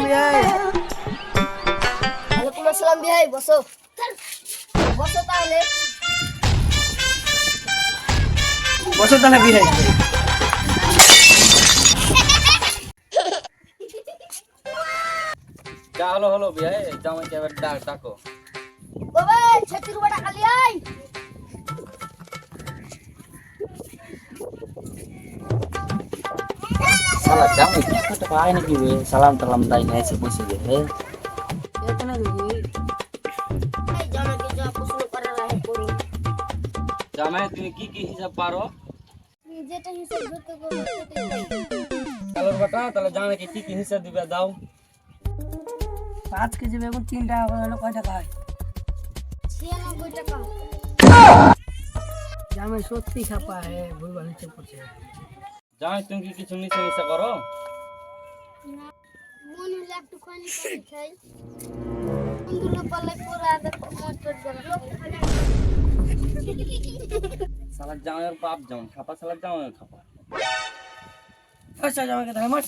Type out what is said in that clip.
বিয়াই। ওয়ালাইকুম আসসালাম বিহাই, বসো বসো তাহলে। বসো তাহলে বিয়াই। যা হলো হলো বিয়ে জামাইকে এবার ডাকো। বাবা 36 টাকা খালি আই। শালা জামাই কত পায় নাকি রে, সালাম টালাম দাই না এসে বসে গে হে। এখানে দিদি। এই জামাইকে যা প্রশ্ন করা লাগে করো। জামাই তুমি কি কি হিসাব পারো? তুমি যেটা হিসাব করতে বলো সেটাই করো। কালোর বাটা তাহলে জামাইকে কি কি হিসাব দিবে দাও। 5 কেজি বেগুন 3 টাকা করে হলো কয় টাকা হয়? 96 টাকা। জামাই সত্যি ছাপা হে, ভুলভাল হিসেব করছে। জামাই তুমি কি কিছু নিচে মিশা করো? না মনে হলে একটু খানি করে খাই। বন্ধুরা পাল্লে পুরো আদর মত করে গেল। শালা জামাইয়ের বাপ যেমন খাপা, শালা জামাইয়ের খাপা। আচ্ছা জামাইকে তাহলে মার।